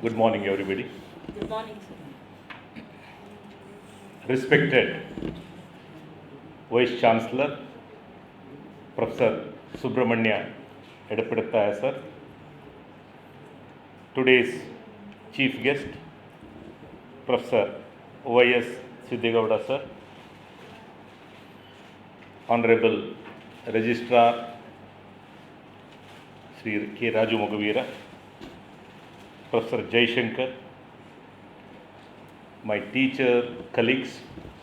Good morning, everybody. Good morning, sir. Respected Vice Chancellor, Professor Subramania Edapadataya, sir. Today's Chief Guest, Professor Y.S. Siddhegowda, sir. Honorable Registrar, Sri K. Raju Mogavira, Professor Jaishankar, my teacher, colleagues,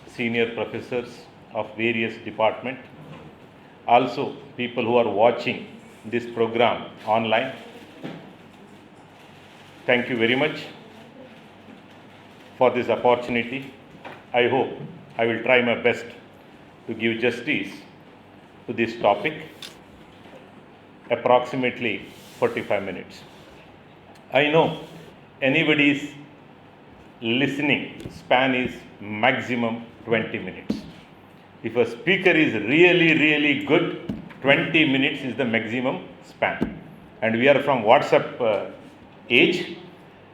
senior professors of various departments, also people who are watching this program online. Thank you very much for this opportunity. I hope I will try my best to give justice to this topic, approximately 45 minutes. I know anybody's listening span is maximum 20 minutes. If a speaker is really good, 20 minutes is the maximum span. And we are from WhatsApp age.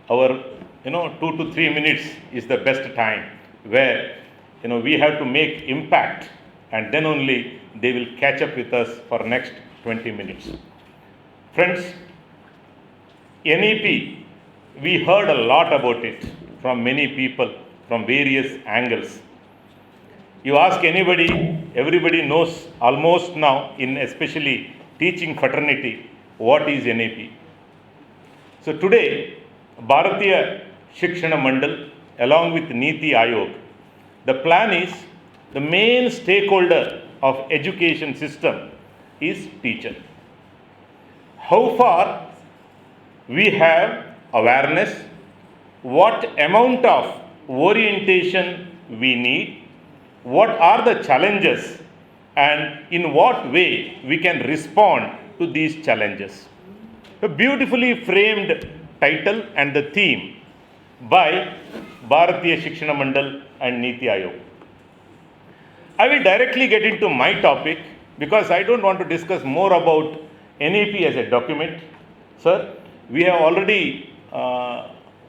Our 2 to 3 minutes is the best time where we have to make impact, and then only they will catch up with us for next 20 minutes. Friends, NEP, we heard a lot about it from many people from various angles. You ask anybody, everybody knows almost now, in especially teaching fraternity, what is NEP. So today, Bharatiya Shikshana Mandal along with NITI Ayog, the plan is the main stakeholder of education system is teacher. How far we have awareness, what amount of orientation we need, what are the challenges, and in what way we can respond to these challenges. A beautifully framed title and the theme by Bharatiya Shikshana Mandal and NITI Ayog. I will directly get into my topic because I don't want to discuss more about NEP as a document. Sir, we have already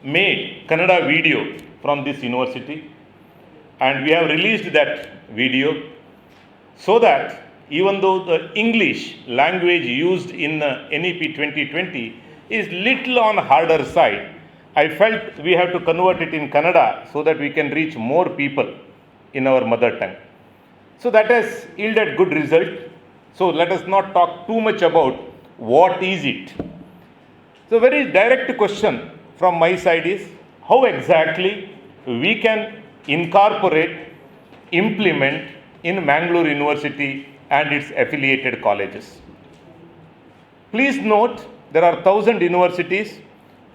made Kannada video from this university, and we have released that video so that even though the English language used in NEP 2020 is little on harder side, I felt we have to convert it in Kannada so that we can reach more people in our mother tongue. So that has yielded good result. So let us not talk too much about what is it. So very direct question from my side is how exactly we can incorporate, implement in Mangalore University and its affiliated colleges. Please note there are 1,000 universities,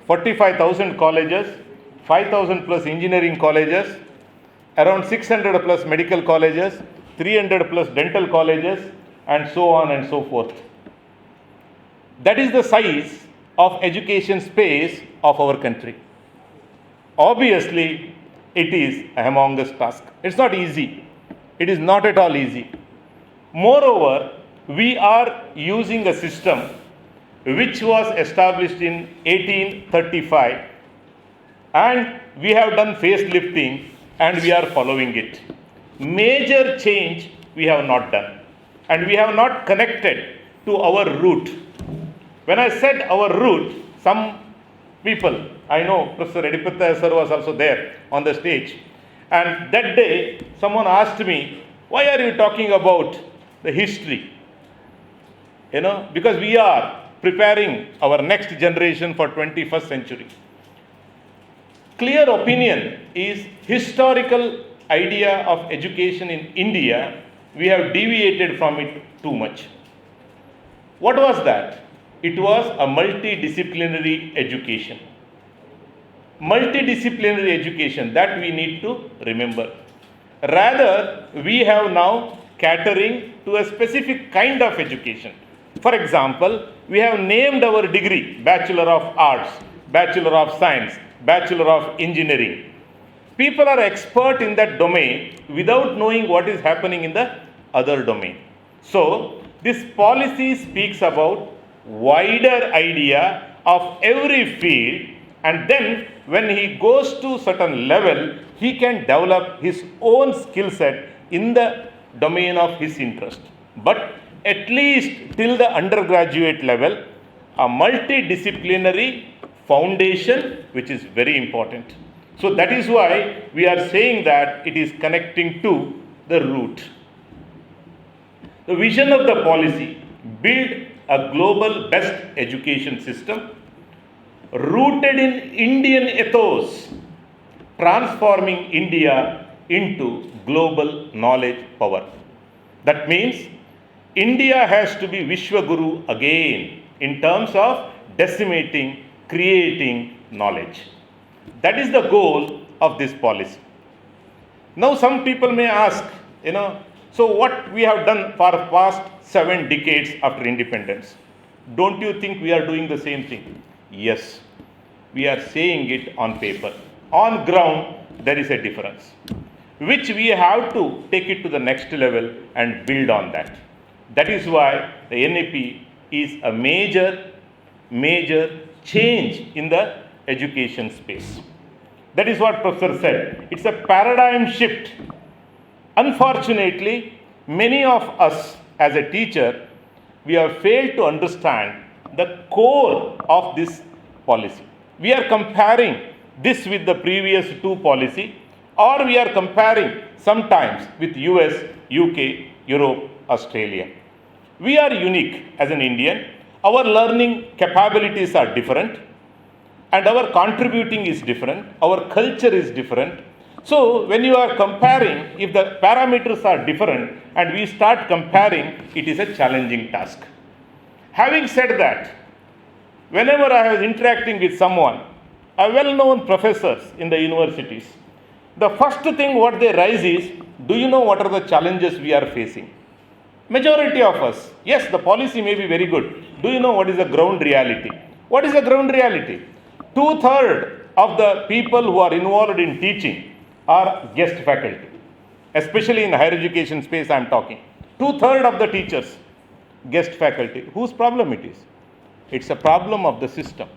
45,000 colleges, 5,000 plus engineering colleges, around 600 plus medical colleges, 300 plus dental colleges, and so on and so forth. That is the size of education space of our country. Obviously, it is a humongous task. It's not easy. It is not at all easy. Moreover, we are using a system which was established in 1835, and we have done facelifting and we are following it. Major change we have not done, and we have not connected to our root. When I said our root, some people, I know Professor Edapadataya sir was also there on the stage, and that day someone asked me, why are you talking about the history? Because we are preparing our next generation for 21st century. Clear opinion is historical idea of education in India, we have deviated from it too much. What was that? It was a multidisciplinary education. Multidisciplinary education, that we need to remember. Rather, we have now catering to a specific kind of education. For example, we have named our degree Bachelor of Arts, Bachelor of Science, Bachelor of Engineering. People are expert in that domain without knowing what is happening in the other domain. So, this policy speaks about wider idea of every field And then when he goes to certain level, he can develop his own skill set in the domain of his interest. But at least till the undergraduate level, a multidisciplinary foundation, which is very important. So that is why we are saying that it is connecting to the root. The vision of the policy: build a global best education system rooted in Indian ethos, transforming India into global knowledge power. That means India has to be Vishwaguru again in terms of decimating, creating knowledge. That is the goal of this policy. Now some people may ask, so what we have done for past 7 decades after independence? Don't you think we are doing the same thing? Yes, we are saying it on paper. On ground, there is a difference, which we have to take it to the next level and build on that. That is why the NEP is a major change in the education space. That is what Professor said. It's a paradigm shift. Unfortunately, many of us as a teacher, we have failed to understand the core of this policy. We are comparing this with the previous 2 policy, or we are comparing sometimes with US, UK, Europe, Australia. We are unique as an Indian. Our learning capabilities are different, and our contributing is different. Our culture is different. So when you are comparing, if the parameters are different and we start comparing, it is a challenging task. Having said that, whenever I was interacting with someone, a well-known professors in the universities, the first thing what they raise is, do you know what are the challenges we are facing? Majority of us, yes, the policy may be very good. Do you know what is the ground reality? What is the ground reality? 2/3 of the people who are involved in teaching are guest faculty. Especially in higher education space I am talking. 2/3 of the teachers, guest faculty. Whose problem it is? It's a problem of the system,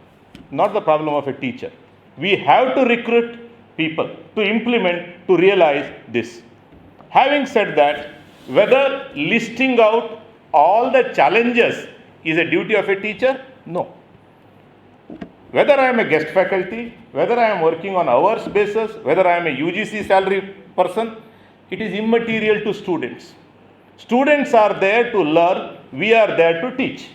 not the problem of a teacher. We have to recruit people to implement, to realize this. Having said that, whether listing out all the challenges is a duty of a teacher? No. Whether I am a guest faculty, whether I am working on hours basis, whether I am a UGC salary person, it is immaterial to students. Students are there to learn, we are there to teach.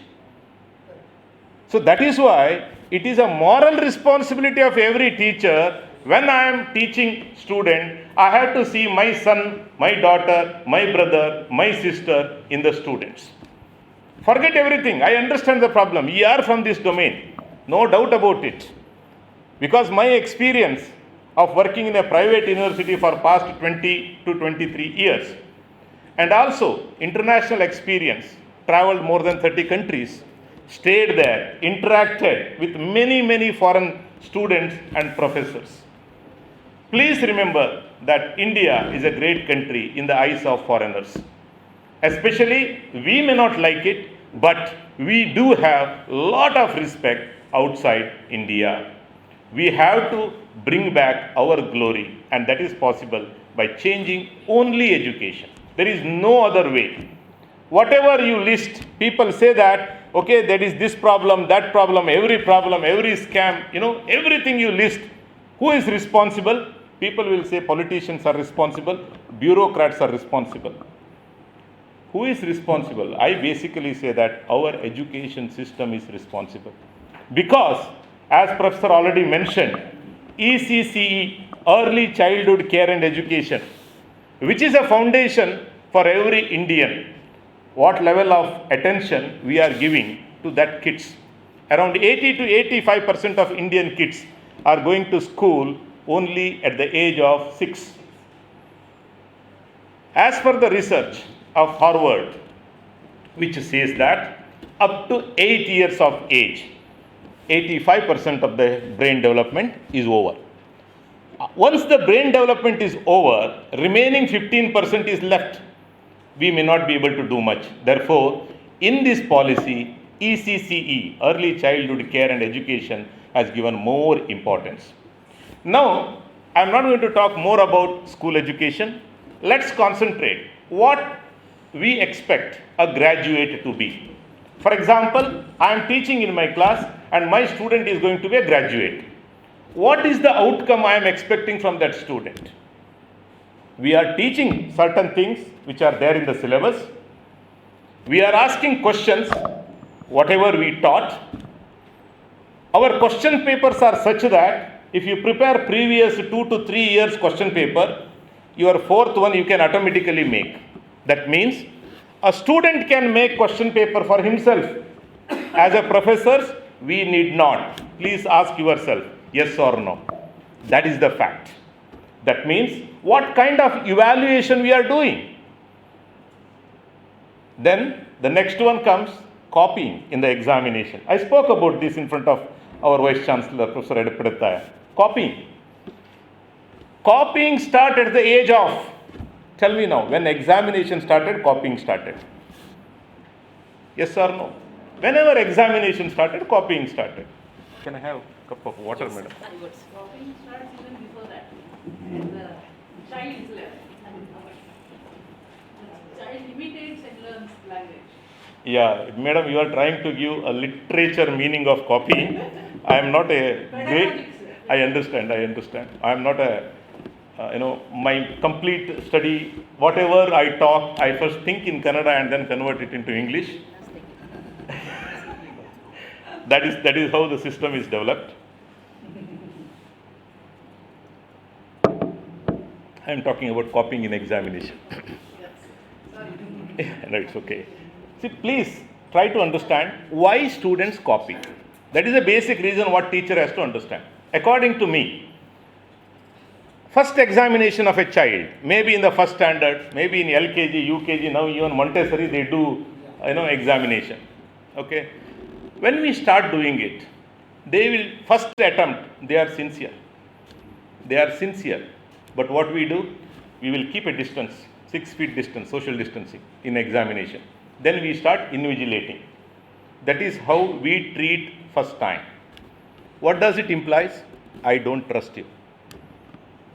So that is why it is a moral responsibility of every teacher. When I am teaching student, I have to see my son, my daughter, my brother, my sister in the students. Forget everything. I understand the problem. We are from this domain. No doubt about it. Because my experience of working in a private university for past 20 to 23 years, and also international experience, traveled more than 30 countries, stayed there, interacted with many foreign students and professors. Please remember that India is a great country in the eyes of foreigners. Especially, we may not like it, but we do have a lot of respect outside India. We have to bring back our glory, and that is possible by changing only education. There is no other way. Whatever you list, people say that, okay, there is this problem, every scam, everything you list. Who is responsible? People will say politicians are responsible, bureaucrats are responsible. Who is responsible? I basically say that our education system is responsible. Because, as Professor already mentioned, ECCE, Early Childhood Care and Education, which is a foundation for every Indian. What level of attention we are giving to that kids. Around 80 to 85% of Indian kids are going to school only at the age of 6. As per the research of Harvard, which says that up to 8 years of age, 85% of the brain development is over. Once the brain development is over, remaining 15% is left. We may not be able to do much. Therefore, in this policy, ECCE, Early Childhood Care and Education, has given more importance. Now, I am not going to talk more about school education. Let's concentrate what we expect a graduate to be. For example, I am teaching in my class and my student is going to be a graduate. What is the outcome I am expecting from that student? We are teaching certain things which are there in the syllabus. We are asking questions, whatever we taught. Our question papers are such that if you prepare previous 2 to 3 years question paper, your fourth one you can automatically make. That means a student can make question paper for himself. As a professors, we need not. Please ask yourself, yes or no. That is the fact. That means what kind of evaluation we are doing. Then the next one comes copying in the examination. I spoke about this in front of our Vice Chancellor, Professor Pedagogy. Copying. Copying started at the age of, tell me now, when examination started, copying started. Yes or no? Whenever examination started, copying started. Can I have a cup of water, Yes. madam? Copying starts even before that. The child is left. The child imitates and learns language. Yeah, madam, you are trying to give a literature meaning of copying. I am not a great. I understand. I am not a. My complete study, whatever I talk, I first think in Kannada and then convert it into English. That is how the system is developed. I am talking about copying in examination. No, it's okay. See, please try to understand why students copy. That is the basic reason what teacher has to understand. According to me, first examination of a child, maybe in the first standard, maybe in LKG, UKG, now even Montessori, they do, examination. Okay. When we start doing it, they will, first attempt, they are sincere. But what we do, we will keep a distance, 6 feet distance, social distancing in examination. Then we start invigilating. That is how we treat first time. What does it imply? I don't trust you.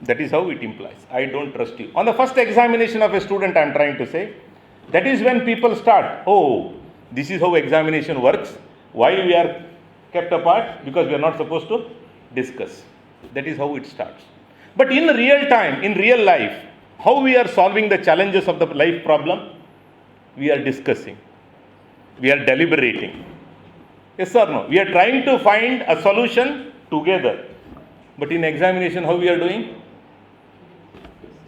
That is how it implies. I don't trust you. On the first examination of a student, I am trying to say, that is when people start, oh, this is how examination works. Why we are kept apart? Because we are not supposed to discuss. That is how it starts. But in real time, in real life, how we are solving the challenges of the life problem? We are discussing. We are deliberating. Yes or no? We are trying to find a solution together. But in examination, how we are doing?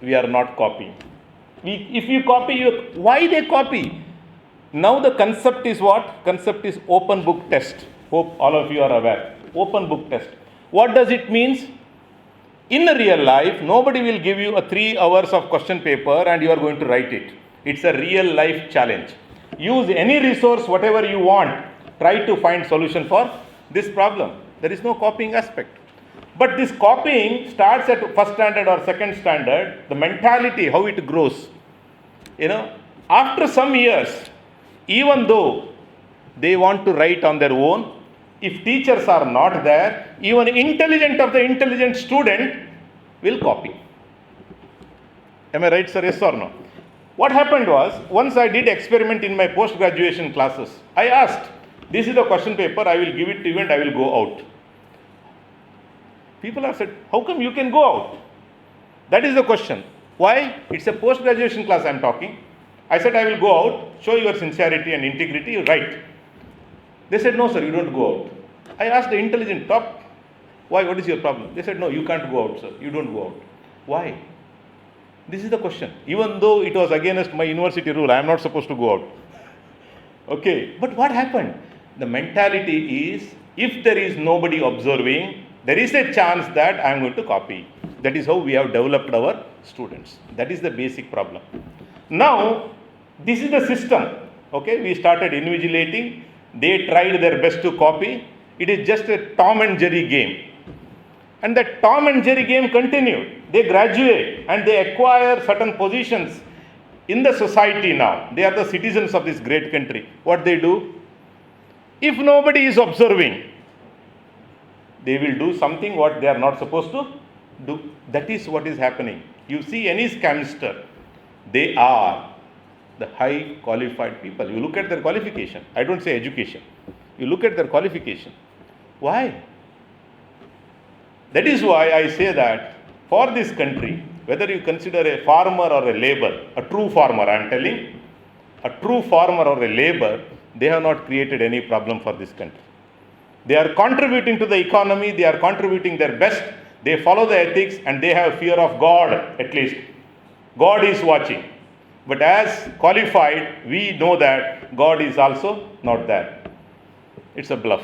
We are not copying. If you copy, why they copy? Now the concept is what? Concept is open book test. Hope all of you are aware. Open book test. What does it mean? In real life, nobody will give you a 3 hours of question paper and you are going to write it. It's a real life challenge. Use any resource, whatever you want. Try to find solution for this problem. There is no copying aspect. But this copying starts at first standard or second standard. The mentality, how it grows. After some years, even though they want to write on their own, if teachers are not there, even intelligent of the intelligent student will copy. Am I right, sir? Yes or no? What happened was, once I did experiment in my post-graduation classes, I asked, this is the question paper, I will give it to you and I will go out. People have said, how come you can go out? That is the question. Why? It's a post-graduation class I am talking. I said, I will go out, show your sincerity and integrity, you write. They said, no sir, you don't go out. I asked the intelligent top, why, what is your problem? They said, no, you can't go out sir, you don't go out. Why? This is the question. Even though it was against my university rule, I am not supposed to go out. Okay, but what happened? The mentality is, if there is nobody observing, there is a chance that I am going to copy. That is how we have developed our students. That is the basic problem. Now, this is the system. Okay, we started invigilating. They tried their best to copy. It is just a Tom and Jerry game. And that Tom and Jerry game continued. They graduate and they acquire certain positions in the society now. They are the citizens of this great country. What they do? If nobody is observing, They will do something what they are not supposed to do. That is what is happening. You see any scamster, they are the high qualified people. You look at their qualification. I don't say education. You look at their qualification. Why? That is why I say that for this country, whether you consider a farmer or a labor, a true farmer, I am telling, a true farmer or a labor, they have not created any problem for this country. They are contributing to the economy, they are contributing their best, they follow the ethics and they have fear of God at least. God is watching. But as qualified, we know that God is also not there. It's a bluff.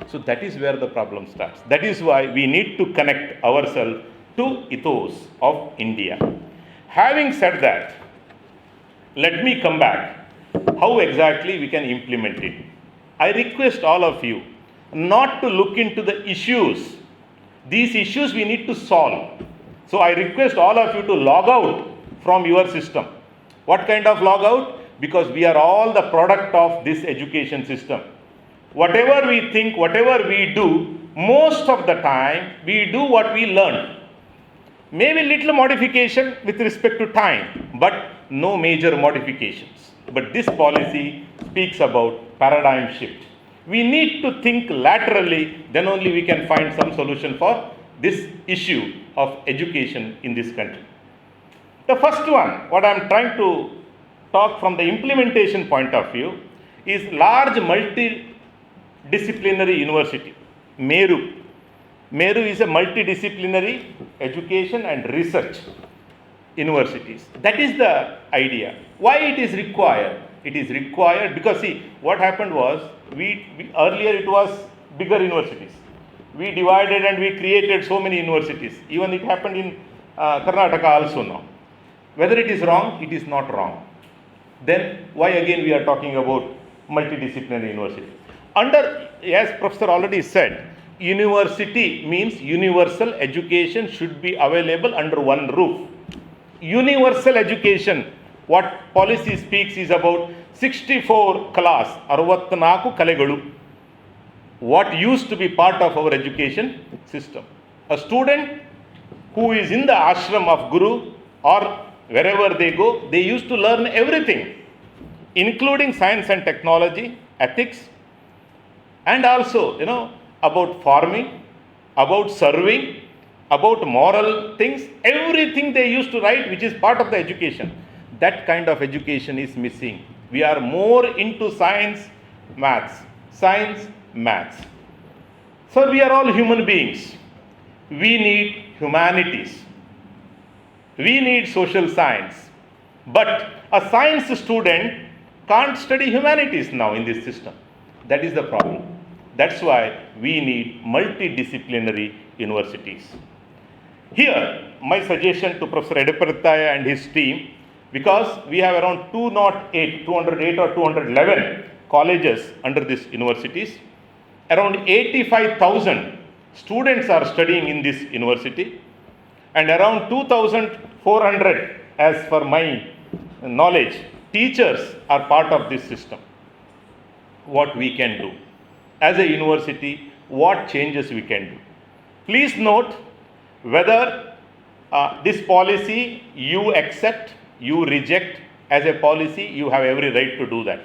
So that is where the problem starts. That is why we need to connect ourselves to ethos of India. Having said that, let me come back. How exactly we can implement it? I request all of you not to look into the issues. These issues we need to solve. So I request all of you to log out from your system. What kind of log out? Because we are all the product of this education system. Whatever we think, whatever we do, most of the time we do what we learn. Maybe little modification with respect to time, but no major modifications. But this policy speaks about paradigm shift. We need to think laterally, then only we can find some solution for this issue of education in this country. The first one, what I am trying to talk from the implementation point of view, is large multi-disciplinary university. Meru. Meru is a multidisciplinary education and research universities. That is the idea. Why it is required? It is required because see, what happened was, earlier it was bigger universities. We divided and we created so many universities. Even it happened in Karnataka also now. Whether it is wrong, it is not wrong. Then why again we are talking about multidisciplinary university? As Professor already said, university means universal education should be available under one roof. Universal education, what policy speaks is about 64 class, 64 kalegalu, what used to be part of our education system. A student who is in the ashram of Guru or wherever they go, they used to learn everything, including science and technology, ethics, and also, about farming, about serving, about moral things, everything they used to write, which is part of the education. That kind of education is missing. We are more into science, maths. Science, maths. So we are all human beings. We need humanities. We need social science. But a science student can't study humanities now in this system. That is the problem. That's why we need multidisciplinary universities. Here, my suggestion to Professor Bharath and his team, because we have around 208 or 211 colleges under these universities, around 85,000 students are studying in this university, and around 2,400, as per my knowledge, teachers are part of this system. What we can do as a university, what changes we can do. Please note whether this policy you accept, you reject. As a policy, you have every right to do that.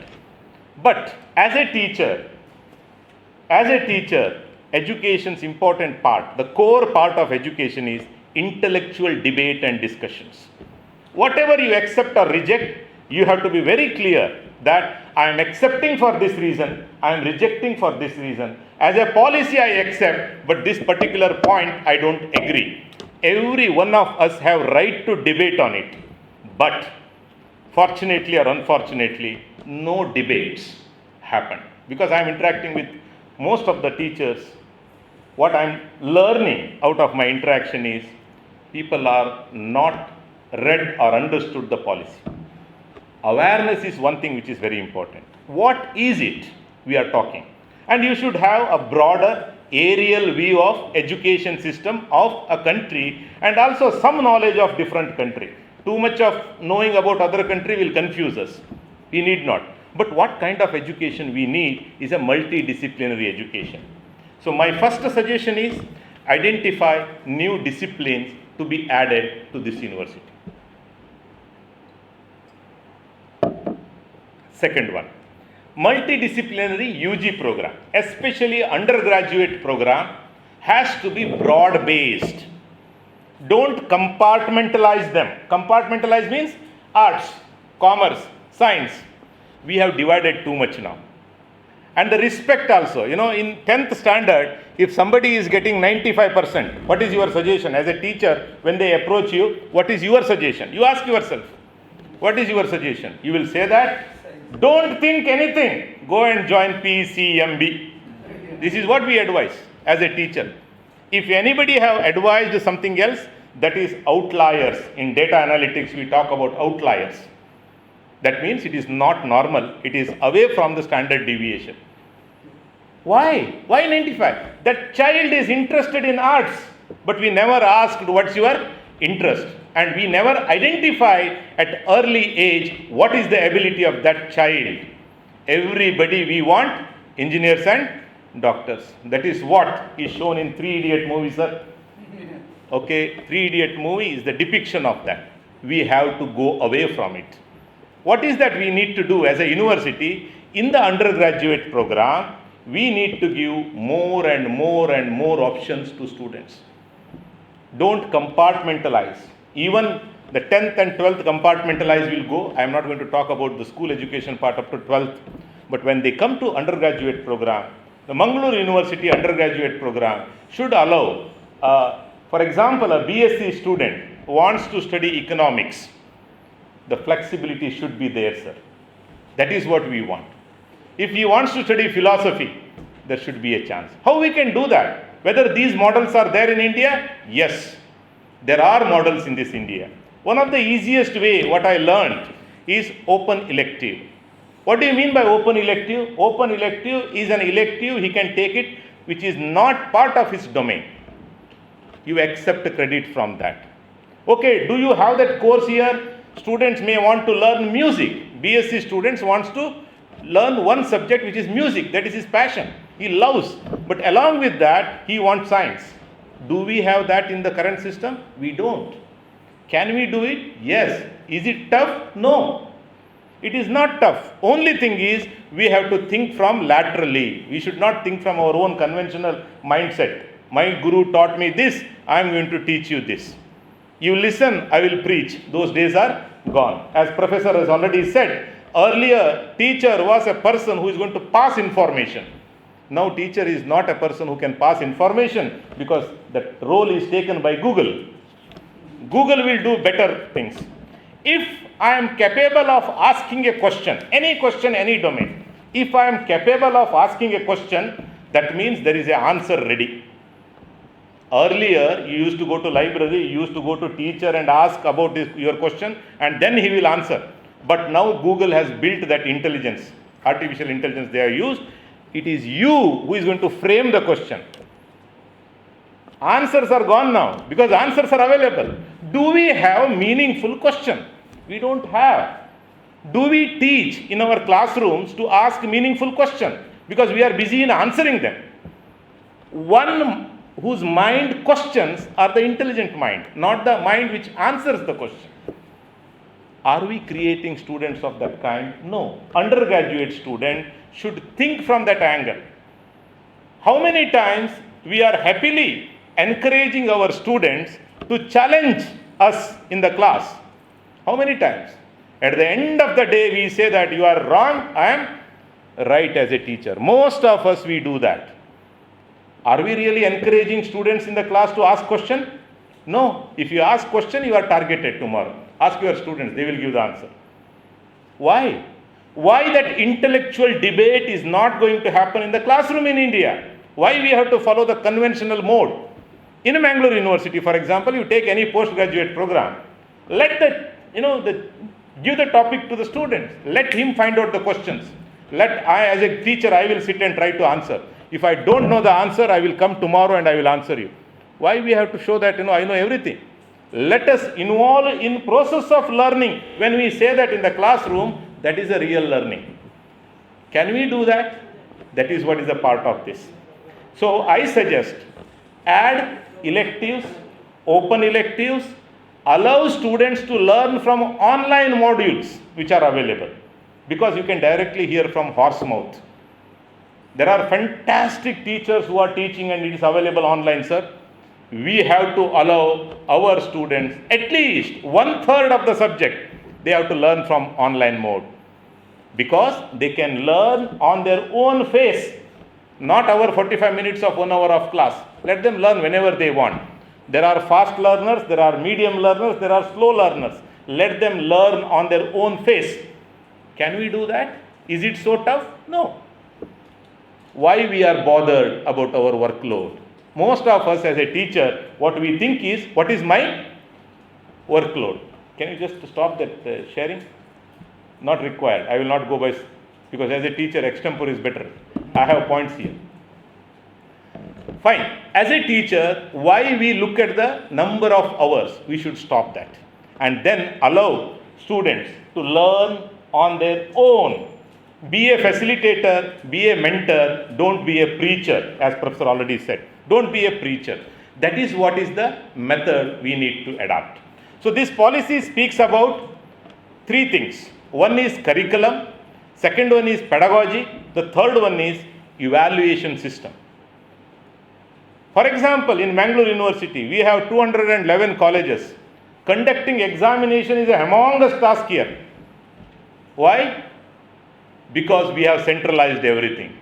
But as a teacher, education's important part, the core part of education is intellectual debate and discussions. Whatever you accept or reject, you have to be very clear that I am accepting for this reason, I am rejecting for this reason. As a policy I accept, but this particular point I don't agree. Every one of us have right to debate on it. But fortunately or unfortunately, no debates happen. Because I am interacting with most of the teachers, what I am learning out of my interaction is people are not read or understood the policy. Awareness is one thing which is very important. What is it we are talking? And you should have a broader aerial view of education system of a country and also some knowledge of different country. Too much of knowing about other country will confuse us. We need not. But what kind of education we need is a multidisciplinary education. So my first suggestion is identify new disciplines to be added to this university. Second one, multidisciplinary UG program, especially undergraduate program, has to be broad-based. Don't compartmentalize them. Compartmentalize means arts, commerce, science. We have divided too much now. And the respect also, in 10th standard, if somebody is getting 95%, what is your suggestion? As a teacher, when they approach you, what is your suggestion? You ask yourself, what is your suggestion? You will say that, don't think anything, go and join PCMB. This is what we advise as a teacher. If anybody have advised something else, that is outliers. In data analytics, we talk about outliers. That means it is not normal. It is away from the standard deviation. Why? Why 95? That child is interested in arts, but we never asked what's your interest. And we never identify at early age what is the ability of that child. Everybody we want engineers and doctors. That is what is shown in Three Idiot movie, sir. Okay, Three Idiot movie is the depiction of that. We have to go away from it. What is that we need to do as a university? In the undergraduate program, we need to give more and more and more options to students. Don't compartmentalize. Even the 10th and 12th compartmentalize will go. I am not going to talk about the school education part up to 12th. But when they come to undergraduate program, the Mangalore University undergraduate program should allow, for example, a BSc student wants to study economics. The flexibility should be there, sir. That is what we want. If he wants to study philosophy, there should be a chance. How we can do that? Whether these models are there in India? Yes. There are models in this India. One of the easiest way, what I learned, is open elective. What do you mean by open elective? Open elective is an elective, he can take it, which is not part of his domain. You accept credit from that. Okay, do you have that course here? Students may want to learn music. BSc students wants to learn one subject which is music. That is his passion. He loves. But along with that, he wants science. Do we have that in the current system? We don't. Can we do it? Yes. Is it tough? No. It is not tough. Only thing is, we have to think from laterally. We should not think from our own conventional mindset. My guru taught me this, I am going to teach you this. You listen, I will preach. Those days are gone. As professor has already said, earlier teacher was a person who is going to pass information. Now teacher is not a person who can pass information because that role is taken by Google. Google will do better things. If I am capable of asking a question, any domain, if I am capable of asking a question, that means there is an answer ready. Earlier, you used to go to library, you used to go to teacher and ask about your question and then he will answer. But now Google has built that intelligence, artificial intelligence they have used. It is you who is going to frame the question. Answers are gone now because answers are available. Do we have meaningful question? We don't have. Do we teach in our classrooms to ask meaningful question? Because we are busy in answering them. One whose mind questions are the intelligent mind, not the mind which answers the question. Are we creating students of that kind? No. Undergraduate student should think from that angle. How many times we are happily encouraging our students to challenge us in the class? How many times? At the end of the day, we say that you are wrong, I am right as a teacher. Most of us, we do that. Are we really encouraging students in the class to ask question? No. If you ask question, you are targeted tomorrow. Ask your students, they will give the answer. Why? Why that intellectual debate is not going to happen in the classroom in India? Why we have to follow the conventional mode? In Mangalore University, for example, you take any postgraduate program, let give the topic to the students. Let him find out the questions. As a teacher, I will sit and try to answer. If I don't know the answer, I will come tomorrow and I will answer you. Why we have to show that, I know everything? Let us involve in process of learning. When we say that in the classroom, that is a real learning. Can we do that? That is what is a part of this. So I suggest add electives, open electives, allow students to learn from online modules which are available, because you can directly hear from horse mouth. There are fantastic teachers who are teaching and it is available online, sir. We have to allow our students at least 1/3 of the subject they have to learn from online mode, because they can learn on their own pace, not our 45 minutes of 1 hour of class. Let them learn whenever they want. There are fast learners, there are medium learners, there are slow learners. Let them learn on their own pace. Can we do that? Is it so tough? No. Why we are bothered about our workload? Most of us as a teacher, what we think is, what is my workload? Can you just stop that sharing? Not required. I will not go by, because as a teacher, extempore is better. I have points here. Fine. As a teacher, why we look at the number of hours? We should stop that. And then allow students to learn on their own. Be a facilitator, be a mentor, don't be a preacher, as Professor already said. Don't be a preacher. That is what is the method we need to adopt. So this policy speaks about 3 things. One is curriculum, second one is pedagogy, the third one is evaluation system. For example, in Mangalore University, we have 211 colleges. Conducting examination is a humongous task here. Why? Because we have centralized everything.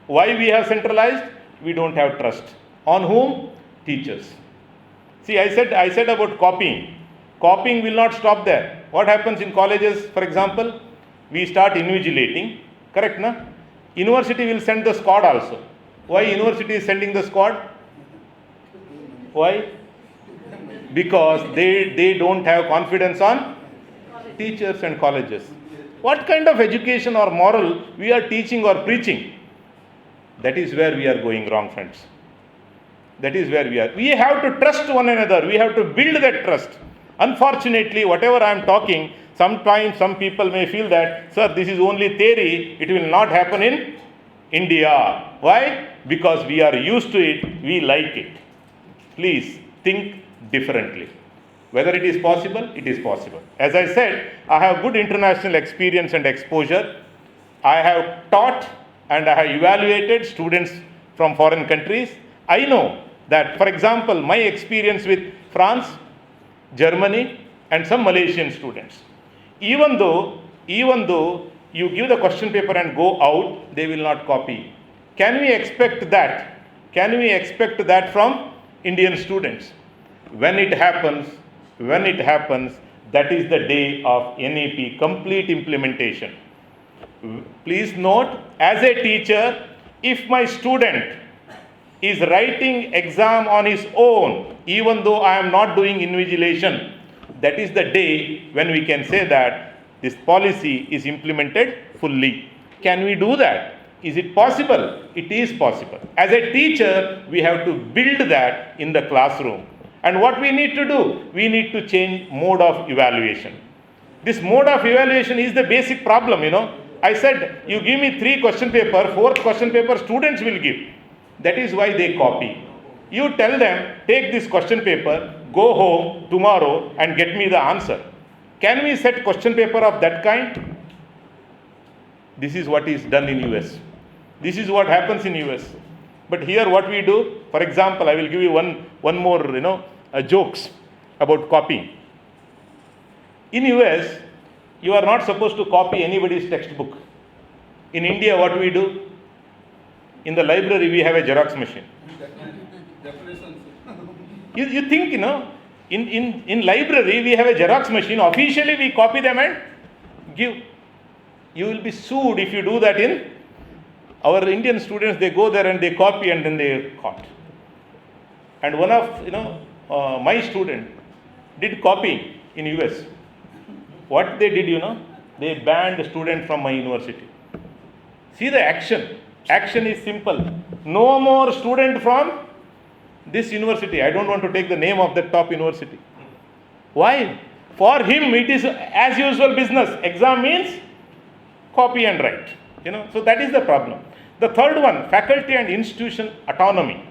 Why we have centralized? We don't have trust. On whom? Teachers. See, I said about copying. Copying will not stop there. What happens in colleges, for example? We start invigilating. Correct, na? University will send the squad also. Why university is sending the squad? Why? Because they don't have confidence on teachers and colleges. What kind of education or moral we are teaching or preaching? That is where we are going wrong, friends. That is where we are. We have to trust one another. We have to build that trust. Unfortunately, whatever I am talking, sometimes some people may feel that, sir, this is only theory. It will not happen in India. Why? Because we are used to it. We like it. Please think differently. Whether it is possible, it is possible. As I said, I have good international experience and exposure. I have taught and I have evaluated students from foreign countries. I know that, for example, my experience with France, Germany, and some Malaysian students, even though you give the question paper and go out, they will not copy. Can we expect that? Can we expect that from Indian students? When it happens, that is the day of NEP complete implementation. Please note, as a teacher, if my student is writing exam on his own, even though I am not doing invigilation, that is the day when we can say that this policy is implemented fully. Can we do that? Is it possible? It is possible. As a teacher, we have to build that in the classroom. And what we need to do? We need to change mode of evaluation. This mode of evaluation is the basic problem, I said, you give me 3 question paper, 4th question paper students will give. That is why they copy. You tell them, take this question paper, go home tomorrow and get me the answer. Can we set question paper of that kind? This is what is done in US. This is what happens in US. But here what we do, for example, I will give you one more, jokes about copying. In US, you are not supposed to copy anybody's textbook. In India, what we do? In the library, we have a Xerox machine. You think, in library, we have a Xerox machine. Officially, we copy them and give. You will be sued if you do that in our Indian students. They go there and they copy and then they are caught. And one of, my student did copying in US. What they did, they banned the student from my university. See the action. Action is simple. No more student from this university. I don't want to take the name of the top university. Why? For him, it is as usual business. Exam means copy and write. So that is the problem. The third one, faculty and institution autonomy.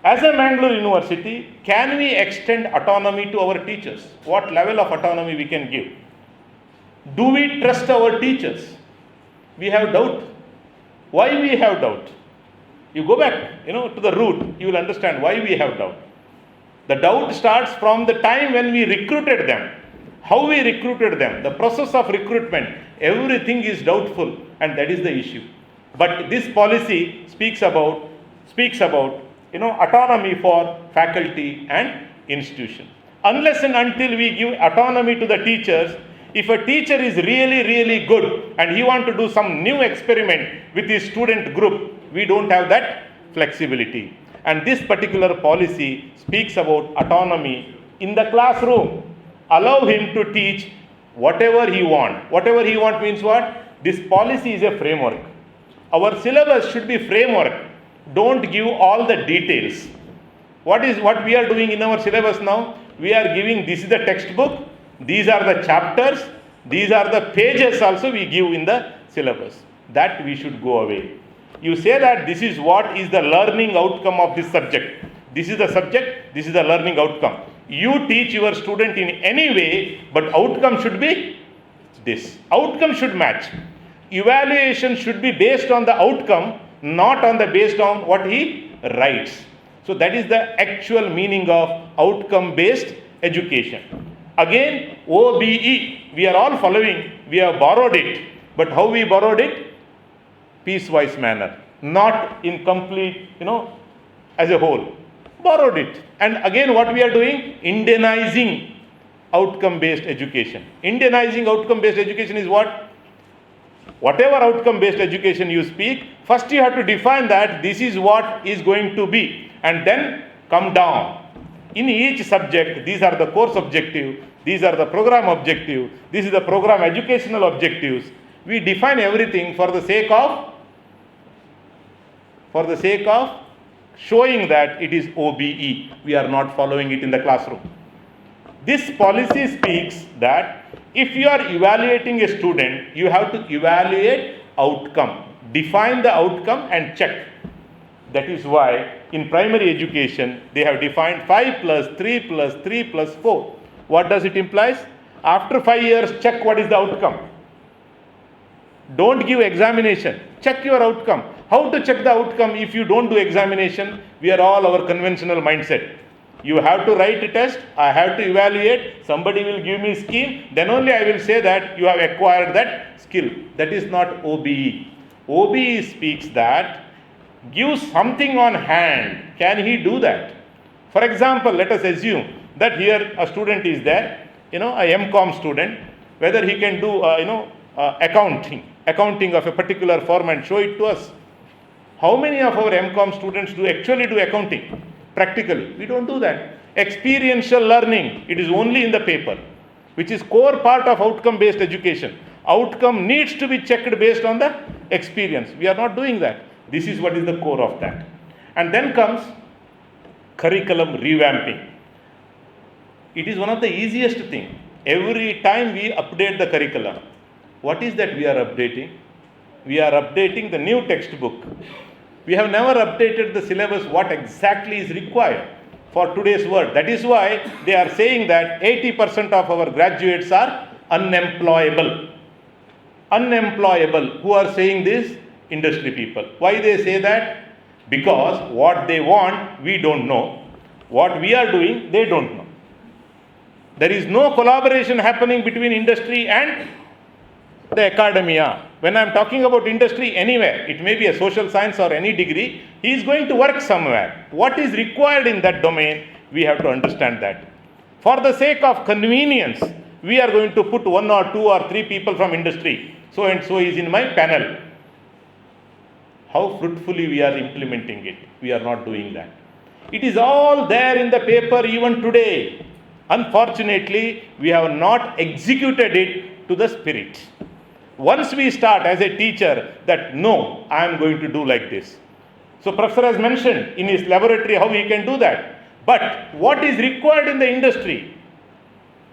As a Mangalore University, can we extend autonomy to our teachers? What level of autonomy we can give? Do we trust our teachers? We have doubt. Why we have doubt? You go back, to the root, you will understand why we have doubt. The doubt starts from the time when we recruited them. How we recruited them, the process of recruitment, everything is doubtful, and that is the issue. But this policy speaks about autonomy for faculty and institution. Unless and until we give autonomy to the teachers, if a teacher is really, really good and he wants to do some new experiment with his student group, we don't have that flexibility. And this particular policy speaks about autonomy in the classroom. Allow him to teach whatever he wants. Whatever he wants means what? This policy is a framework. Our syllabus should be framework. Don't give all the details. What we are doing in our syllabus now? We are giving, this is the textbook, these are the chapters, these are the pages also we give in the syllabus. That we should go away. You say that this is what is the learning outcome of this subject. This is the subject, this is the learning outcome. You teach your student in any way, but outcome should be this. Outcome should match. Evaluation should be based on the outcome, not based on what he writes. So that is the actual meaning of outcome-based education. Again, OBE, we are all following, we have borrowed it. But how we borrowed it? Piecewise manner, not in complete, as a whole. Borrowed it. And again, what we are doing? Indianizing outcome-based education. Indianizing outcome-based education is what? Whatever outcome-based education you speak, first you have to define that this is what is going to be, and then come down. In each subject, these are the course objective, these are the program objective, this is the program educational objectives. We define everything for the sake of showing that it is OBE. We are not following it in the classroom. This policy speaks that if you are evaluating a student, you have to evaluate outcome. Define the outcome and check. That is why in primary education, they have defined 5 plus 3 plus 3 plus 4. What does it imply? After 5 years, check what is the outcome. Don't give examination. Check your outcome. How to check the outcome if you don't do examination? We are all our conventional mindset. You have to write a test, I have to evaluate, somebody will give me scheme, then only I will say that you have acquired that skill. That is not OBE. OBE speaks that give something on hand. Can he do that? For example, let us assume that here a student is there, a MCOM student, whether he can do, accounting of a particular firm and show it to us. How many of our MCOM students actually do accounting? Practically, we don't do that. Experiential learning, it is only in the paper, which is core part of outcome-based education. Outcome needs to be checked based on the experience. We are not doing that. This is what is the core of that. And then comes curriculum revamping. It is one of the easiest thing. Every time we update the curriculum, what is that we are updating? We are updating the new textbook. We have never updated the syllabus what exactly is required for today's world. That is why they are saying that 80% of our graduates are unemployable. Unemployable. Who are saying this? Industry people. Why they say that? Because what they want, we don't know. What we are doing, they don't know. There is no collaboration happening between industry and the academia. When I am talking about industry anywhere, it may be a social science or any degree, he is going to work somewhere. What is required in that domain, we have to understand that. For the sake of convenience, we are going to put 1 or 2 or 3 people from industry. So and so is in my panel. How fruitfully we are implementing it? We are not doing that. It is all there in the paper even today. Unfortunately, we have not executed it to the spirit. Once we start as a teacher that no, I am going to do like this. So Professor has mentioned in his laboratory how he can do that. But what is required in the industry?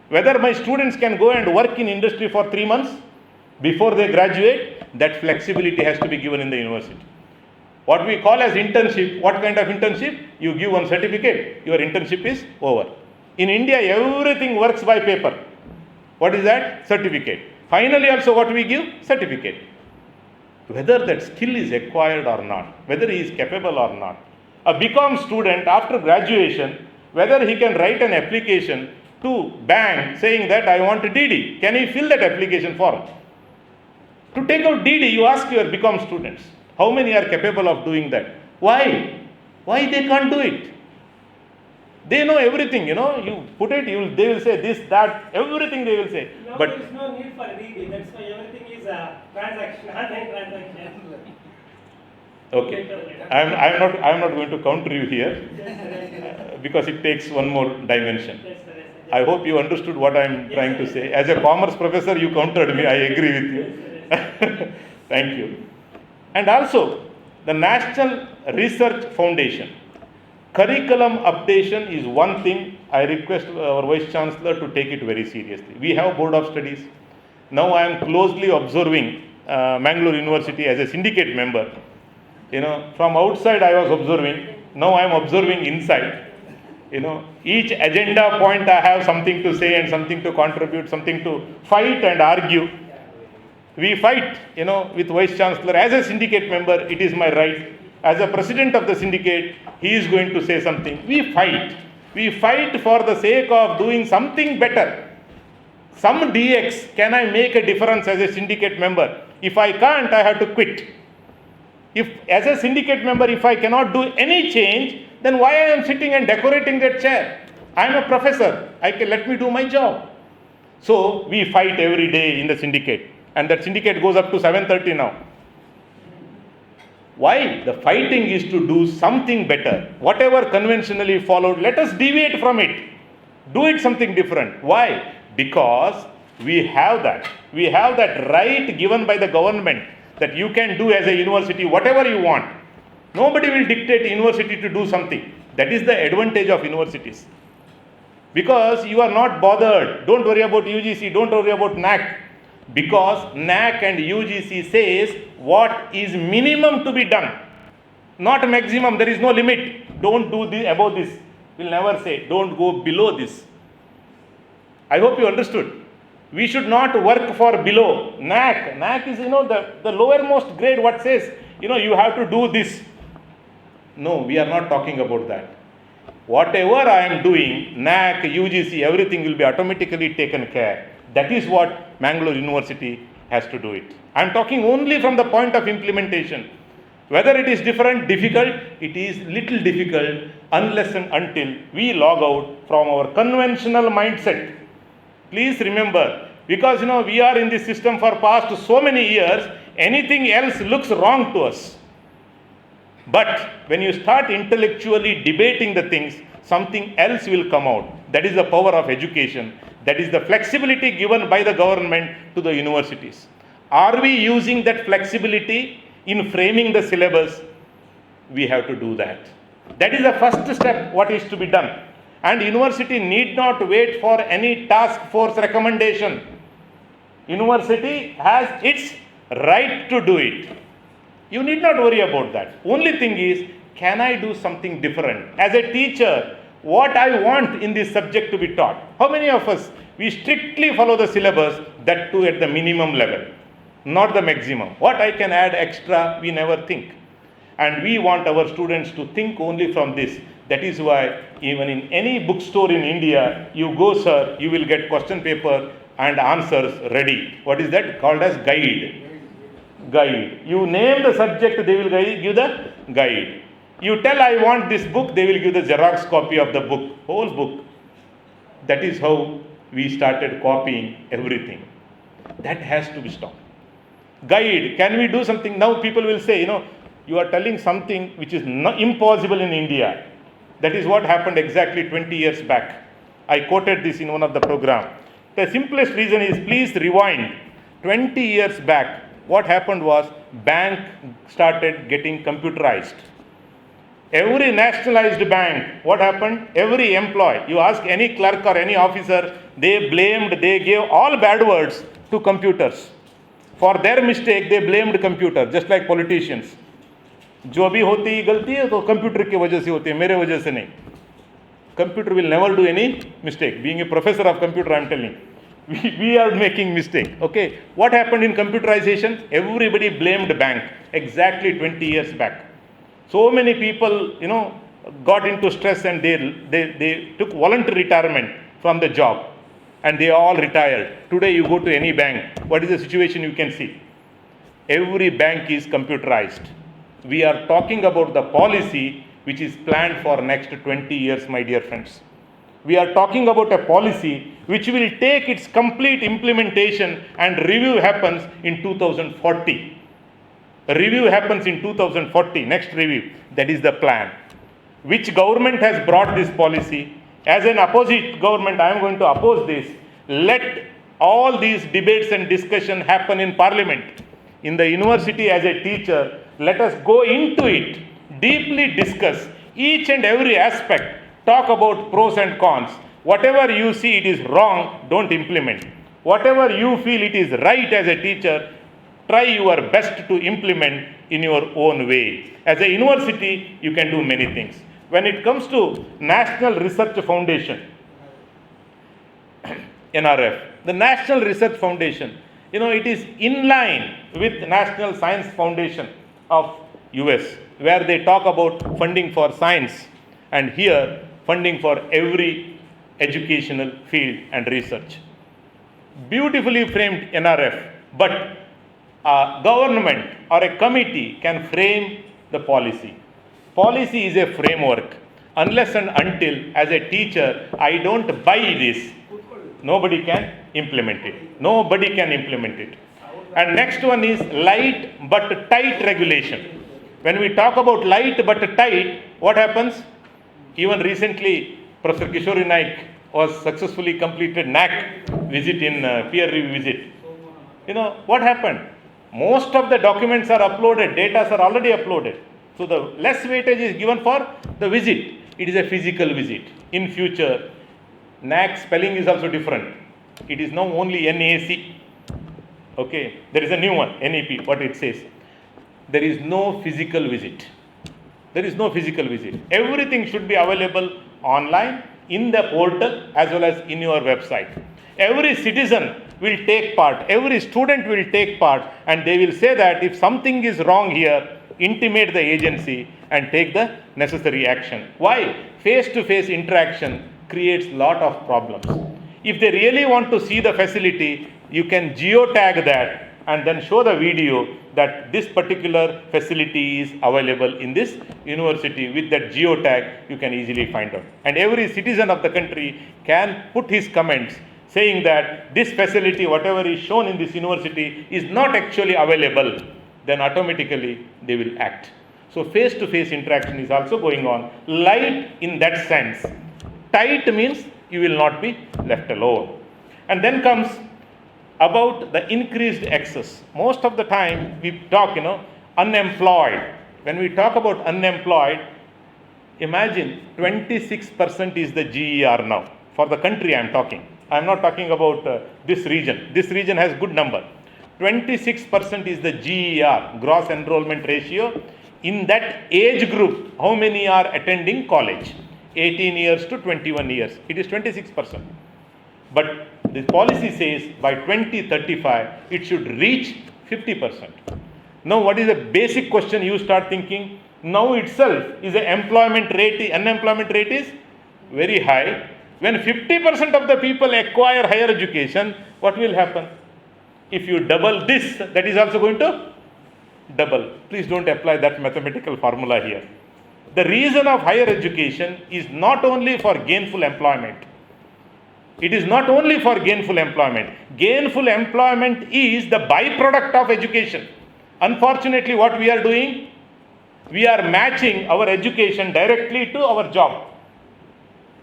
Whether my students can go and work in industry for 3 months before they graduate, that flexibility has to be given in the university. What we call as internship, what kind of internship? You give one certificate, your internship is over. In India, everything works by paper. What is that? Certificate. Finally also what we give? Certificate. Whether that skill is acquired or not, whether he is capable or not. A BCom student after graduation, whether he can write an application to bank saying that I want a DD, can he fill that application form? To take out DD, you ask your BCom students, how many are capable of doing that? Why? Why they can't do it? They know everything, you put it, they will say this, that, everything they will say. Now But there is no need for DD, that's why everything is a transaction, online transaction. okay, I am not going to counter you here because it takes one more dimension. I hope you understood what I am trying to say. As a commerce professor, you countered me. I agree with you. Thank you. And also, the National Research Foundation. Curriculum updation is one thing I request our Vice Chancellor to take it very seriously. We have Board of Studies. Now I am closely observing Mangalore University as a syndicate member. From outside I was observing. Now I am observing inside. Each agenda point I have something to say and something to contribute, something to fight and argue. We fight, with Vice Chancellor. As a syndicate member, it is my right. As a president of the syndicate, he is going to say something. We fight. We fight for the sake of doing something better. Some DX, can I make a difference as a syndicate member? If I can't, I have to quit. If as a syndicate member, if I cannot do any change, then why I am sitting and decorating that chair? I am a professor. Let me do my job. So we fight every day in the syndicate. And that syndicate goes up to 7:30 now. Why? The fighting is to do something better. Whatever conventionally followed, let us deviate from it. Do it something different. Why? Because we have that. We have that right given by the government that you can do as a university whatever you want. Nobody will dictate university to do something. That is the advantage of universities. Because you are not bothered. Don't worry about UGC. Don't worry about NAC. Because NAC and UGC says what is minimum to be done, not maximum. There is no limit. Don't do this above this. We'll never say don't go below this. I hope you understood. We should not work for below. NAC is the lowermost grade. What says you have to do this. No, we are not talking about that. Whatever I am doing, NAC, UGC, everything will be automatically taken care. That is what Mangalore University has to do it. I am talking only from the point of implementation. Whether it is difficult, it is little difficult unless and until we log out from our conventional mindset. Please remember, because we are in this system for past so many years, anything else looks wrong to us. But when you start intellectually debating the things, something else will come out. That is the power of education. That is the flexibility given by the government to the universities. Are we using that flexibility in framing the syllabus? We have to do that. That is the first step, what is to be done. And university need not wait for any task force recommendation. University has its right to do it. You need not worry about that. Only thing is, can I do something different? As a teacher, what I want in this subject to be taught. How many of us, we strictly follow the syllabus, that too at the minimum level, not the maximum. What I can add extra, we never think. And we want our students to think only from this. That is why even in any bookstore in India, you go, sir, you will get question paper and answers ready. What is that? Called as guide. Guide. You name the subject, they will give the guide. You tell I want this book, they will give the Xerox copy of the book, whole book. That is how we started copying everything. That has to be stopped. Guide, can we do something? Now people will say, you are telling something which is impossible in India. That is what happened exactly 20 years back. I quoted this in one of the program. The simplest reason is, please rewind. 20 years back, what happened was, bank started getting computerized. Every nationalized bank, what happened? Every employee, you ask any clerk or any officer, they gave all bad words to computers. For their mistake, they blamed computer, just like politicians. जो भी होती गलती है तो computer की वजह से होती है, मेरे वजह से नहीं. Computer will never do any mistake. Being a professor of computer, I am telling. We are making mistake. Okay. What happened in computerization? Everybody blamed bank exactly 20 years back. So many people, got into stress and they took voluntary retirement from the job and they all retired. Today you go to any bank, what is the situation you can see? Every bank is computerized. We are talking about the policy which is planned for next 20 years, my dear friends. We are talking about a policy which will take its complete implementation and review happens in 2040. A review happens in 2040, next review. That is the plan. Which government has brought this policy? As an opposite government, I am going to oppose this. Let all these debates and discussion happen in parliament. In the university as a teacher, let us go into it, deeply discuss each and every aspect, talk about pros and cons. Whatever you see it is wrong, don't implement. Whatever you feel it is right as a teacher, try your best to implement in your own way. As a university, you can do many things. When it comes to National Research Foundation, NRF, the National Research Foundation, it is in line with National Science Foundation of US, where they talk about funding for science, and here funding for every educational field and research. Beautifully framed NRF, but a government or a committee can frame the policy. Policy is a framework. Unless and until, as a teacher, I don't buy this, nobody can implement it. Nobody can implement it. And next one is light but tight regulation. When we talk about light but tight, what happens? Even recently, Professor Kishori Naik was successfully completed NAC visit in peer review visit. What happened? Most of the documents are uploaded, data are already uploaded. So the less weightage is given for the visit. It is a physical visit. In future, NAC spelling is also different. It is now only NAC. Okay, there is a new one, NEP, what it says. There is no physical visit. There is no physical visit. Everything should be available online, in the portal, as well as in your website. Every citizen will take part, every student will take part, and they will say that if something is wrong here, intimate the agency and take the necessary action. Why? Face-to-face interaction creates lot of problems. If they really want to see the facility, you can geotag that and then show the video that this particular facility is available in this university. With that geotag, you can easily find out. And every citizen of the country can put his comments saying that this facility, whatever is shown in this university, is not actually available. Then automatically they will act. So face-to-face interaction is also going on. Light in that sense. Tight means you will not be left alone. And then comes about the increased access. Most of the time we talk, unemployed. When we talk about unemployed, imagine 26% is the GER now. For the country I am talking. I am not talking about this region. This region has good number. 26% is the GER, gross enrollment ratio. In that age group, how many are attending college? 18 years to 21 years. It is 26%. But the policy says by 2035, it should reach 50%. Now, what is the basic question you start thinking? Now itself is the unemployment rate is very high. When 50% of the people acquire higher education, what will happen? If you double this, that is also going to double. Please don't apply that mathematical formula here. The reason of higher education is not only for gainful employment. It is not only for gainful employment. Gainful employment is the byproduct of education. Unfortunately, what we are doing? We are matching our education directly to our job.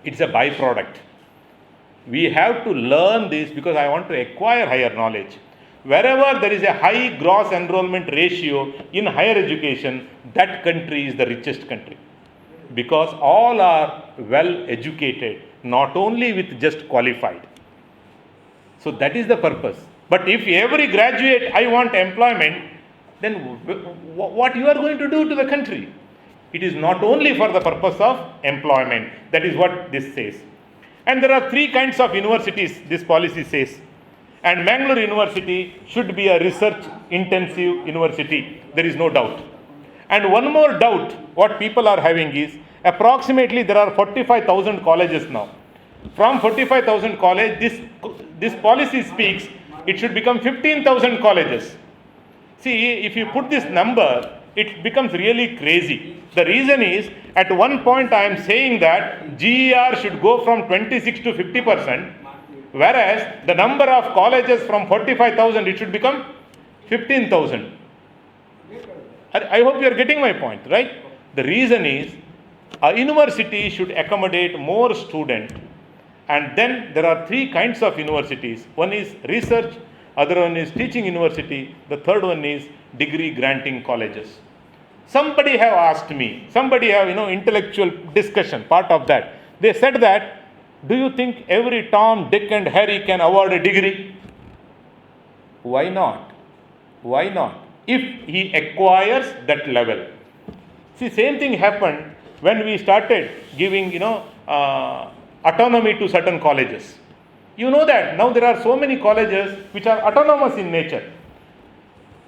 It's a byproduct. We have to learn this because I want to acquire higher knowledge. Wherever there is a high gross enrollment ratio in higher education, that country is the richest country. Because all are well educated, not only with just qualified. So that is the purpose. But if every graduate, I want employment, then what you are going to do to the country? It is not only for the purpose of employment. That is what this says. And there are three kinds of universities, this policy says. And Mangalore University should be a research intensive university. There is no doubt. And one more doubt, what people are having is, approximately there are 45,000 colleges now. From 45,000 colleges, this policy speaks, it should become 15,000 colleges. See, if you put this number, it becomes really crazy. The reason is, at one point I am saying that GER should go from 26 to 50%, whereas the number of colleges from 45,000, it should become 15,000. I hope you are getting my point, right? The reason is, a university should accommodate more students, and then there are three kinds of universities. One is research, other one is teaching university, the third one is degree granting colleges. Somebody have asked me, somebody have, intellectual discussion, part of that. They said that, do you think every Tom, Dick and Harry can award a degree? Why not? Why not? If he acquires that level. See, same thing happened when we started giving, autonomy to certain colleges. You know that now there are so many colleges which are autonomous in nature.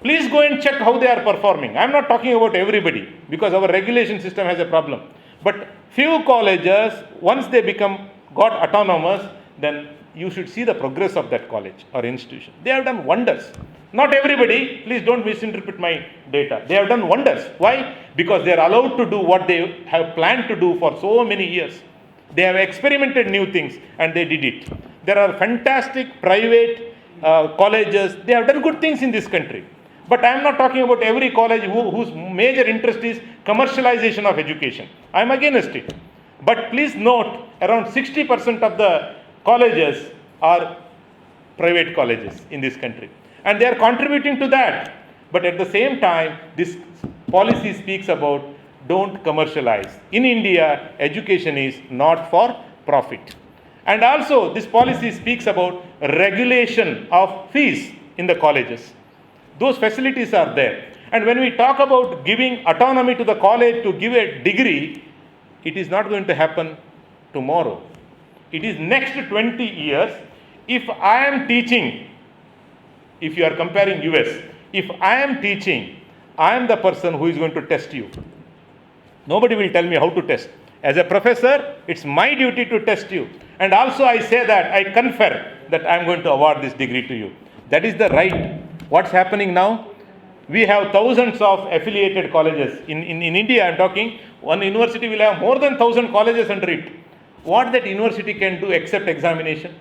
Please go and check how they are performing. I am not talking about everybody, because our regulation system has a problem. But few colleges, once they got autonomous, then you should see the progress of that college or institution. They have done wonders. Not everybody, please don't misinterpret my data. They have done wonders. Why? Because they are allowed to do what they have planned to do for so many years. They have experimented new things and they did it. There are fantastic private colleges. They have done good things in this country. But I am not talking about every college whose major interest is commercialization of education. I am against it. But please note, around 60% of the colleges are private colleges in this country. And they are contributing to that. But at the same time, this policy speaks about don't commercialize. In India, education is not for profit. And also, this policy speaks about regulation of fees in the colleges. Those facilities are there. And when we talk about giving autonomy to the college to give a degree, it is not going to happen tomorrow. It is next 20 years. If I am teaching, if you are comparing US, if I am teaching, I am the person who is going to test you. Nobody will tell me how to test. As a professor, it's my duty to test you. And also I say that, I confer that I am going to award this degree to you. That is the right. What's happening now? We have thousands of affiliated colleges. In India, I am talking, one university will have more than 1,000 colleges under it. What that university can do except examination?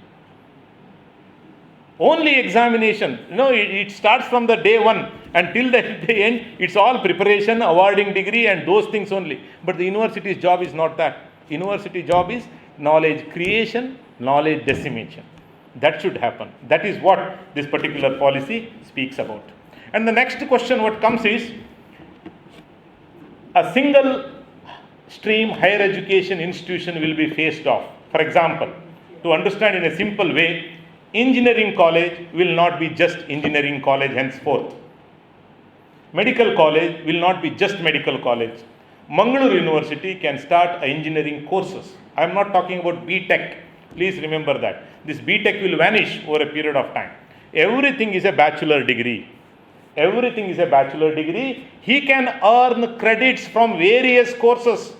Only examination. It starts from the day one until the end. It's all preparation, awarding degree and those things only. But the university's job is not that. University job is knowledge creation, knowledge dissemination. That should happen. That is what this particular policy speaks about. And the next question what comes is, a single stream higher education institution will be phased off. For example, to understand in a simple way, engineering college will not be just engineering college henceforth. Medical college will not be just medical college. Mangalore University can start engineering courses. I am not talking about B.Tech. Please remember that. This B.Tech will vanish over a period of time. Everything is a bachelor degree. Everything is a bachelor degree. He can earn credits from various courses,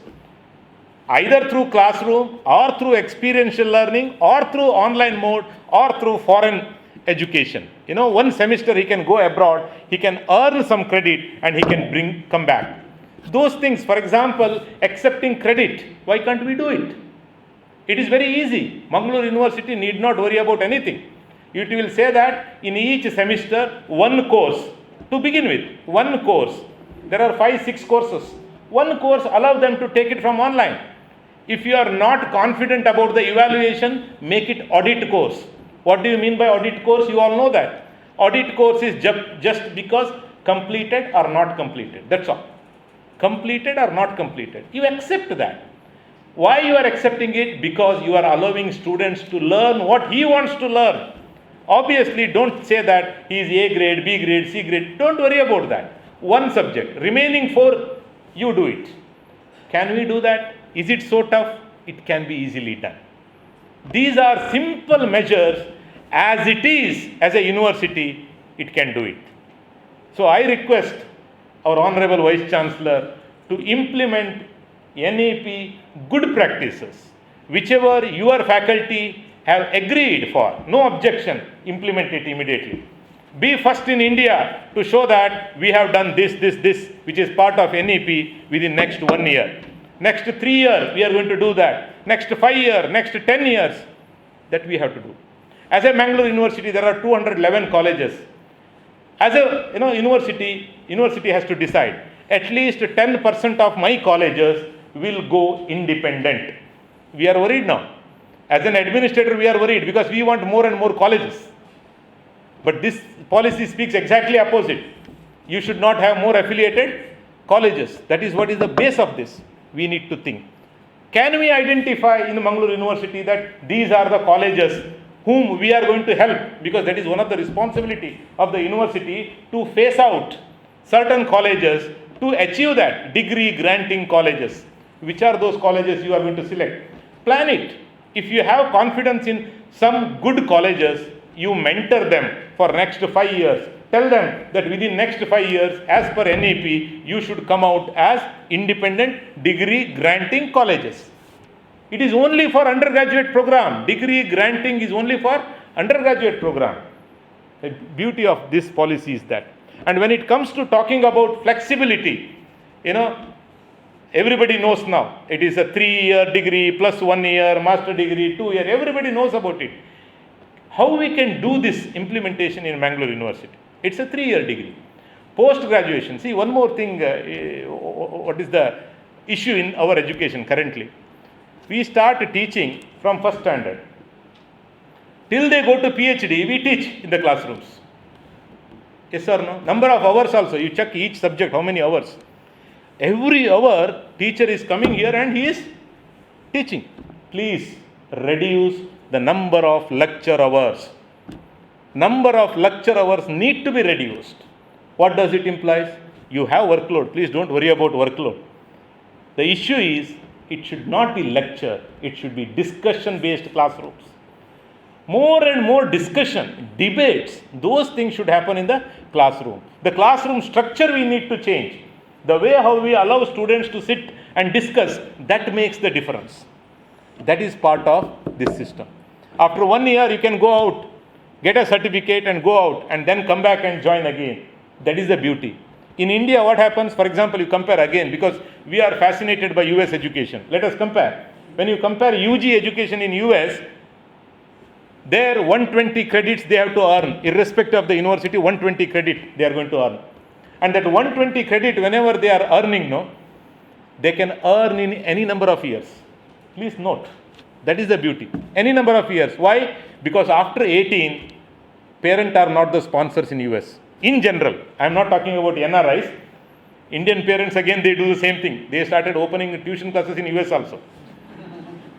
either through classroom or through experiential learning or through online mode or through foreign education. One semester he can go abroad, he can earn some credit and he can come back. Those things, for example, accepting credit, why can't we do it? It is very easy. Mangalore University need not worry about anything. It will say that in each semester, one course, to begin with, one course. There are 5-6 courses. One course, allow them to take it from online. If you are not confident about the evaluation, make it audit course. What do you mean by audit course? You all know that. Audit course is just because completed or not completed. That's all. Completed or not completed. You accept that. Why you are accepting it? Because you are allowing students to learn what he wants to learn. Obviously, don't say that he is A grade, B grade, C grade. Don't worry about that. One subject. Remaining 4, you do it. Can we do that? Is it so tough? It can be easily done. These are simple measures. As it is, as a university, it can do it. So I request our Honorable Vice Chancellor to implement NEP good practices. Whichever your faculty have agreed for, no objection, implement it immediately. Be first in India to show that we have done this, which is part of NEP within next 1 year. Next 3 years, we are going to do that. Next 5 years, next 10 years, that we have to do. As a Mangalore University, there are 211 colleges. As a university has to decide. At least 10% of my colleges will go independent. We are worried now. As an administrator, we are worried because we want more and more colleges. But this policy speaks exactly opposite. You should not have more affiliated colleges. That is what is the base of this. We need to think. Can we identify in Mangalore University that these are the colleges whom we are going to help? Because that is one of the responsibility of the university to phase out certain colleges to achieve that degree granting colleges. Which are those colleges you are going to select? Plan it. If you have confidence in some good colleges, you mentor them for next 5 years. Tell them that within next 5 years, as per NEP, you should come out as independent degree granting colleges. It is only for undergraduate program. Degree granting is only for undergraduate program. The beauty of this policy is that. And when it comes to talking about flexibility, everybody knows now. It is a 3-year degree plus 1 year, master degree, 2 year. Everybody knows about it. How we can do this implementation in Mangalore University? It's a 3-year degree. Post-graduation, see one more thing, what is the issue in our education currently? We start teaching from first standard. Till they go to PhD, we teach in the classrooms. Yes or no? Number of hours also, you check each subject, how many hours. Every hour, teacher is coming here and he is teaching. Please reduce the number of lecture hours. Number of lecture hours need to be reduced. What does it imply? You have workload. Please don't worry about workload. The issue is, it should not be lecture. It should be discussion-based classrooms. More and more discussion, debates, those things should happen in the classroom. The classroom structure we need to change. The way how we allow students to sit and discuss, that makes the difference. That is part of this system. After 1 year, you can go out, get a certificate and go out and then come back and join again. That is the beauty. In India, what happens? For example, you compare again because we are fascinated by US education. Let us compare. When you compare UG education in US, there 120 credits they have to earn. Irrespective of the university, 120 credit they are going to earn. And that 120 credit, whenever they are earning, they can earn in any number of years. Please note. That is the beauty. Any number of years. Why? Because after 18, parents are not the sponsors in US. In general, I am not talking about NRIs. Indian parents, again, they do the same thing. They started opening tuition classes in US also.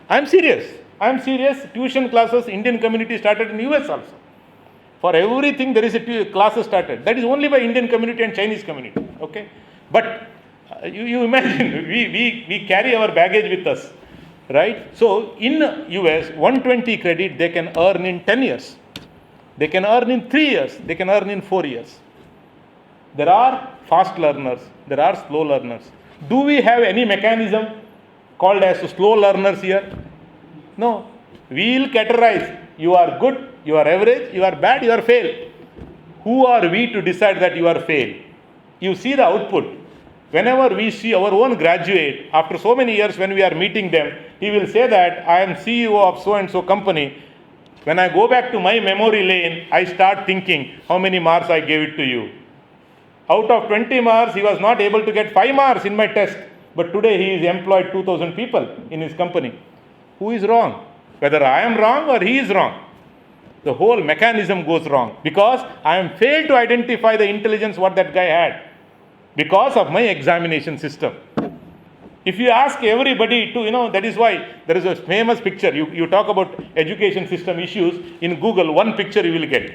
I am serious. Tuition classes, Indian community started in US also. For everything, there is a class started. That is only by Indian community and Chinese community. Okay? But you imagine, we carry our baggage with us. Right? So, in US, 120 credit they can earn in 10 years. They can earn in 3 years. They can earn in 4 years. There are fast learners. There are slow learners. Do we have any mechanism called as slow learners here? No. We will categorize. You are good, you are average, you are bad, you are fail. Who are we to decide that you are fail? You see the output. Whenever we see our own graduate, after so many years when we are meeting them, he will say that I am CEO of so-and-so company. When I go back to my memory lane, I start thinking how many marks I gave it to you. Out of 20 marks, he was not able to get 5 marks in my test. But today he is employed 2,000 people in his company. Who is wrong? Whether I am wrong or he is wrong. The whole mechanism goes wrong because I am failed to identify the intelligence what that guy had. Because of my examination system. If you ask everybody to, that is why there is a famous picture. You talk about education system issues, in Google, one picture you will get.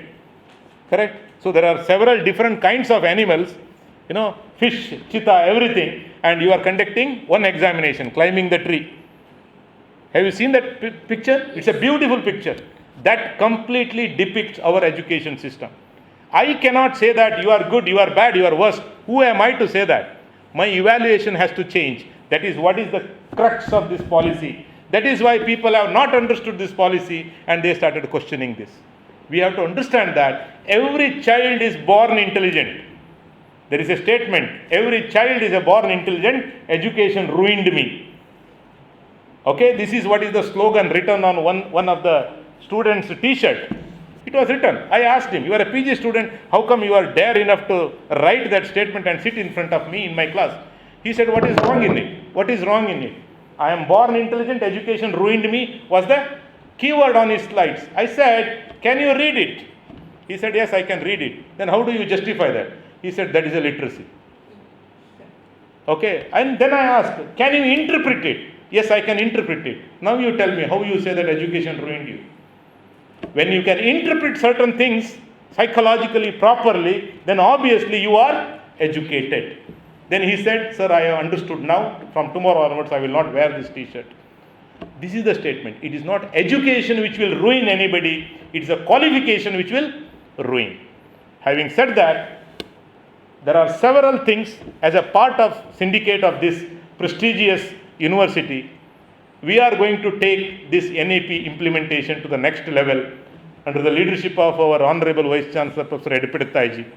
Correct? So there are several different kinds of animals, fish, cheetah, everything, and you are conducting one examination, climbing the tree. Have you seen that picture? It's a beautiful picture. That completely depicts our education system. I cannot say that you are good, you are bad, you are worst. Who am I to say that? My evaluation has to change. That is what is the crux of this policy. That is why people have not understood this policy and they started questioning this. We have to understand that every child is born intelligent. There is a statement, every child is born intelligent, education ruined me. Okay, this is what is the slogan written on one of the students' t-shirt. It was written. I asked him, you are a PG student, how come you are dare enough to write that statement and sit in front of me in my class? He said, what is wrong in it? What is wrong in it? I am born intelligent, education ruined me, was the keyword on his slides. I said, can you read it? He said, yes, I can read it. Then how do you justify that? He said, that is a literacy. Okay, and then I asked, can you interpret it? Yes, I can interpret it. Now you tell me how you say that education ruined you. When you can interpret certain things psychologically properly, then obviously you are educated. Then he said, sir, I have understood now. From tomorrow onwards, I will not wear this t-shirt. This is the statement. It is not education which will ruin anybody. It is a qualification which will ruin. Having said that, there are several things as a part of syndicate of this prestigious university. We are going to take this NEP implementation to the next level under the leadership of our Honorable Vice Chancellor, Professor Edipedithaiji.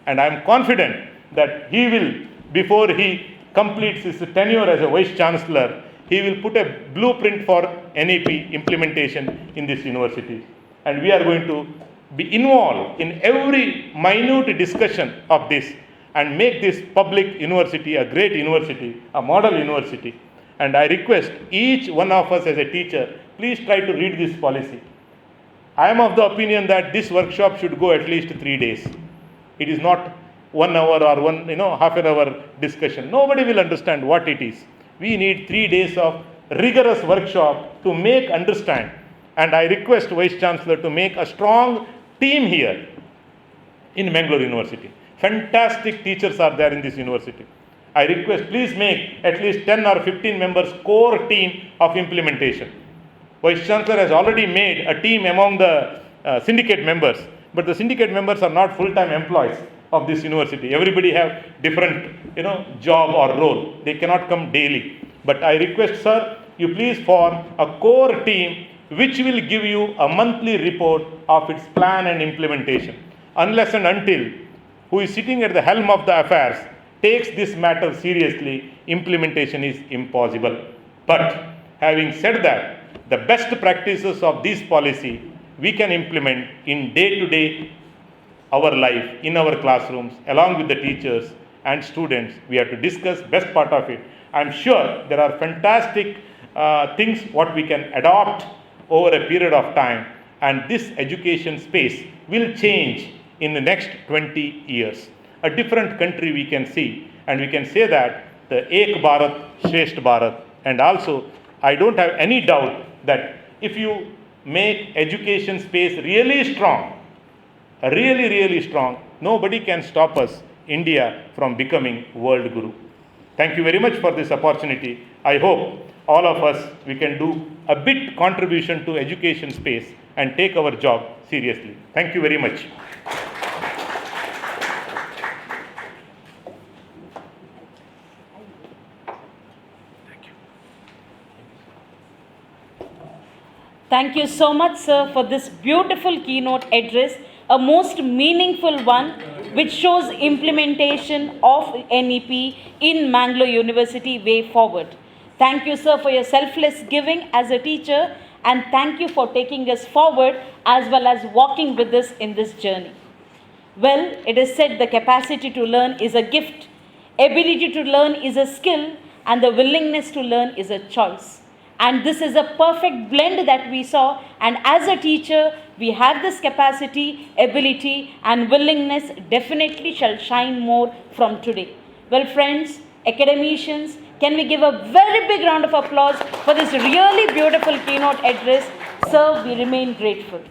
And I am confident that he will, before he completes his tenure as a Vice Chancellor, he will put a blueprint for NEP implementation in this university. And we are going to be involved in every minute discussion of this and make this public university a great university, a model university. And I request each one of us as a teacher, please try to read this policy. I am of the opinion that this workshop should go at least 3 days. It is not 1 hour or half an hour discussion. Nobody will understand what it is. We need 3 days of rigorous workshop to make understand. And I request Vice Chancellor to make a strong team here in Mangalore University. Fantastic teachers are there in this university. I request, please make at least 10 or 15 members core team of implementation. Vice Chancellor has already made a team among the syndicate members, but the syndicate members are not full-time employees of this university. Everybody have different, job or role. They cannot come daily. But I request, sir, you please form a core team which will give you a monthly report of its plan and implementation. Unless and until who is sitting at the helm of the affairs takes this matter seriously, implementation is impossible. But having said that, the best practices of this policy we can implement in day-to-day our life, in our classrooms, along with the teachers and students. We have to discuss best part of it. I am sure there are fantastic things what we can adopt over a period of time, and this education space will change in the next 20 years. A different country we can see, and we can say that the Ek Bharat, Shresth Bharat. And also, I don't have any doubt that if you make education space really strong, really strong, nobody can stop us, India, from becoming world guru. Thank you very much for this opportunity. I hope all of us, we can do a bit contribution to education space and take our job seriously. Thank you very much. Thank you so much, sir, for this beautiful keynote address, a most meaningful one, which shows implementation of NEP in Mangalore University way forward. Thank you, sir, for your selfless giving as a teacher, and thank you for taking us forward as well as walking with us in this journey. Well, it is said the capacity to learn is a gift, ability to learn is a skill, and the willingness to learn is a choice. And this is a perfect blend that we saw, and as a teacher, we have this capacity, ability, and willingness definitely shall shine more from today. Well, friends, academicians, Can we give a very big round of applause for this really beautiful keynote address? Sir, we remain grateful.